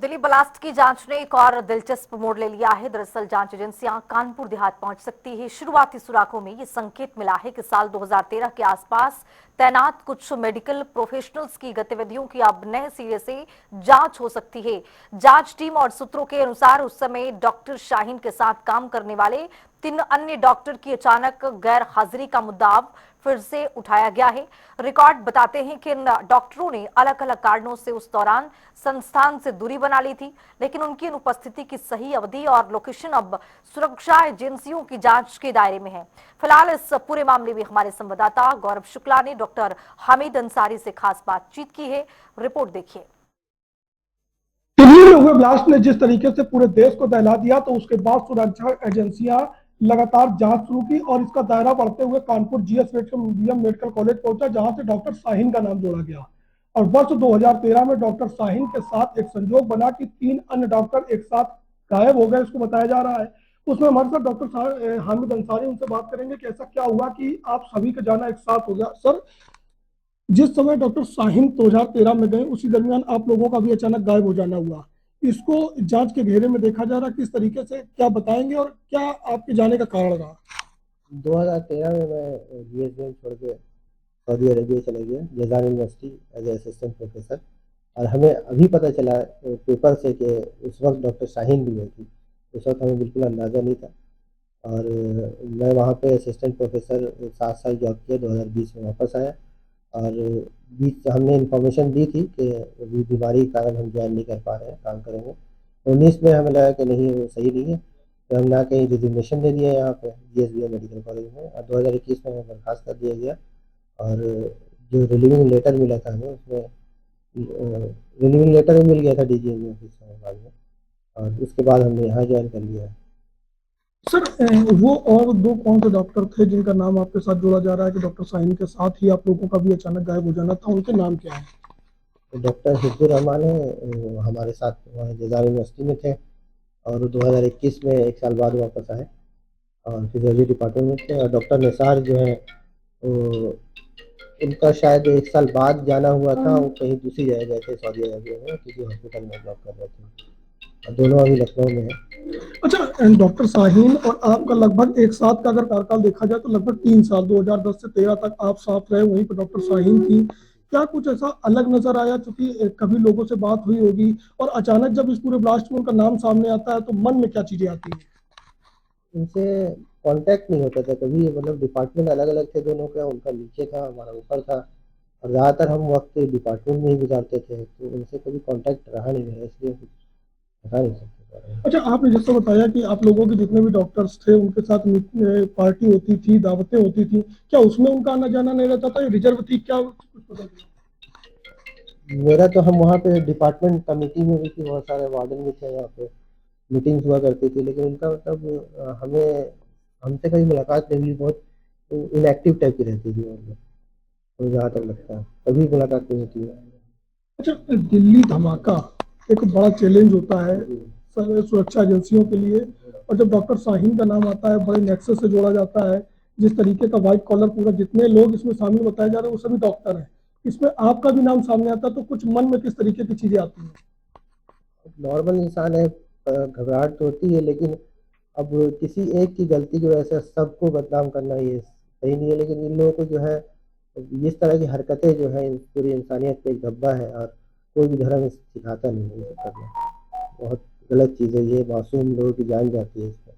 Delhi blast की जांच ने एक और दिलचस्प मोड़ ले लिया है। दरअसल जांच एजेंसियां कानपुर देहात पहुंच सकती है। शुरुआती सुराखों में ये संकेत मिला है कि साल 2013 के आसपास तैनात कुछ मेडिकल प्रोफेशनल्स की गतिविधियों की अब नए सिरे से जांच हो सकती है। जांच टीम और सूत्रों के अनुसार उस समय डॉक्टर शाहीन के साथ काम करने वाले 3 अन्य डॉक्टर की अचानक गैर हाजिरी का मुद्दा अब फिर से उठाया गया है। रिकॉर्ड बताते हैं कि इन डॉक्टरों ने अलग अलग कारणों से उस दौरान संस्थान से दूरी बना ली थी, लेकिन उनकी अनुपस्थिति की सही अवधि और लोकेशन अब सुरक्षा एजेंसियों की जांच के दायरे में है। फिलहाल इस पूरे मामले में हमारे संवाददाता गौरव शुक्ला ने डॉक्टर हामिद अंसारी से खास बातचीत की है। रिपोर्ट देखिए। दिल्ली में हुए ब्लास्ट ने जिस तरीके से पूरे देश को दहला दिया, तो उसके बाद सुरक्षा एजेंसियां लगातार जांच शुरू की और इसका दायरा बढ़ते हुए कानपुर जीएस मेडिकल कॉलेज पहुंचा, जहां से डॉक्टर शाहीन का नाम जोड़ा गया। और वर्ष 2013 में डॉक्टर शाहीन के साथ एक संजोग बना कि 3 अन्य डॉक्टर एक साथ गायब हो गए, इसको बताया जा रहा है। उसमें हमारे साथ डॉक्टर हामिद अंसारी, उनसे बात करेंगे कि ऐसा क्या हुआ कि आप सभी का जाना एक साथ हो गया। सर, जिस समय डॉक्टर शाहीन 2013 में गए, उसी दरमियान आप लोगों का भी अचानक गायब हो जाना हुआ। इसको जांच के घेरे में देखा जा रहा, किस तरीके से क्या बताएंगे और क्या आपके जाने का कारण रहा? 2013 में मैं जीएसबीएम छोड़ के सऊदी अरेबिया चला गया, Jazan university as a assistant professor. और हमें अभी पता चला पेपर से कि उस वक्त डॉक्टर शाहीन भी गई थी। उस वक्त हमें बिल्कुल अंदाज़ा नहीं था। और मैं वहाँ पे असिस्टेंट प्रोफेसर 7 साल जॉब किया, 2020 में वापस आया। और बीच हमने इन्फॉर्मेशन दी थी कि अभी बीमारी के कारण हम ज्वाइन नहीं कर पा रहे हैं, काम करेंगे। 19 में हमें लगा कि नहीं, वो सही नहीं है, तो हमने आके रिजिग्नेशन दे दिया यहाँ पे जीएसबीएम मेडिकल कॉलेज में। और 2021 में हमें बर्खास्त कर दिया गया। और जो रिलीविंग लेटर मिला था हमें, उसमें रिलीविंग लेटर भी मिल गया था डीजीएम ऑफिस में बाद में। और उसके बाद हमने यहाँ ज्वाइन कर लिया। सर, वो और 2 कौन से डॉक्टर थे जिनका नाम आपके साथ जोड़ा जा रहा है कि डॉक्टर शाहीन के साथ ही आप लोगों का भी अचानक गायब हो जाना था? उनके नाम क्या है? तो डॉक्टर हिब्बुर रहमान है, हमारे साथ वहाँ जजान यूनिवर्सिटी में थे। और 2021 में 1 साल बाद वापस आए और फिजियोलॉजी डिपार्टमेंट में थे। और डॉक्टर निसार जो है, वो उनका शायद 1 साल बाद जाना हुआ था। वो कहीं दूसरी जगह गए थे सऊदी अरबिया में, किसी हॉस्पिटल में जॉब कर रहे थे। और दोनों अभी लखनऊ में है। अच्छा, डॉक्टर शाहीन और आपका लगभग एक साथ का अगर कार्यकाल देखा जाए तो लगभग 3 साल 2010 से 13 तक आप साथ रहे, वहीं पर डॉक्टर शाहीन थी। क्या कुछ ऐसा अलग नजर आया? क्योंकि कभी लोगों से बात हुई होगी और अचानक जब इस पूरे ब्लास्ट में उनका नाम सामने आता है तो मन में क्या चीजें आती हैं? उनसे कांटेक्ट नहीं होता था कभी, मतलब डिपार्टमेंट अलग अलग थे दोनों का। उनका नीचे था, हमारा ऊपर था। और ज़्यादातर हम वक्त डिपार्टमेंट में ही गुजारते थे, तो उनसे कभी कांटेक्ट रहा नहीं मेरा, इसलिए कुछ बता नहीं सकते। अच्छा, आपने जैसे बताया कि आप लोगों के जितने भी डॉक्टर्स थे उनके साथ पार्टी होती थी, दावतें होती थी, क्या उसमें उनका आना जाना नहीं रहता था? रिजर्व थी क्या? कुछ पता नहीं। मेरा तो, हम वहाँ पे डिपार्टमेंट कमेटी में भी थी, बहुत सारे वार्डन भी थे, वहाँ पे मीटिंग्स हुआ करती थी। लेकिन उनका मतलब हमें हमसे कभी मुलाकात नहीं हुई, बहुत इनएक्टिव टाइप की रहती थी मतलब, तो जहाँ तक लगता है कभी मुलाकात नहीं होती है। अच्छा, दिल्ली धमाका एक बड़ा चैलेंज होता है सुरक्षा एजेंसियों के लिए। और जब डॉक्टर शाहीन का नाम आता है, बड़े नेक्सस से जोड़ा जाता है। जिस तरीके का व्हाइट कॉलर, पूरा जितने लोग इसमें शामिल बताए जा रहे हैं वो सभी डॉक्टर हैं, इसमें आपका भी नाम सामने आता है, तो कुछ मन में किस तरीके की चीजें आती हैं? नॉर्मल इंसान है, घबराहट तो होती है। लेकिन अब किसी एक की गलती की वजह से सबको बदनाम करना ये सही नहीं है। लेकिन इन लोगों को जो है, इस तरह की हरकतें जो है, पूरी इंसानियत पे एक धब्बा है। और कोई भी धर्म सिखाता नहीं है ये सब करना, बहुत गलत चीज़ है ये। मासूम लोगों की जान जाती है इस पर।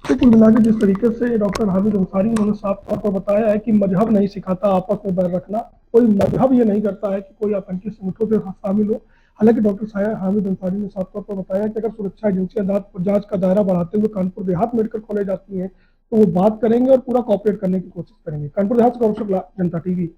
तो कुल मिला के जिस तरीके से डॉक्टर हामिद अंसारी उन्होंने साफ तौर पर बताया है कि मजहब नहीं सिखाता आपस में बैर रखना, कोई मजहब ये नहीं करता है कि कोई आतंकी संगठनों से शामिल हो। हालांकि डॉक्टर हामिद अंसारी ने साफ तौर पर बताया कि अगर सुरक्षा एजेंसियां जांच का दायरा बढ़ाते हुए कानपुर देहात मेडिकल कॉलेज आती हैं तो वो बात करेंगे और पूरा कॉपरेट करने की कोशिश करेंगे। कानपुर देहात से कौशल जनता टीवी।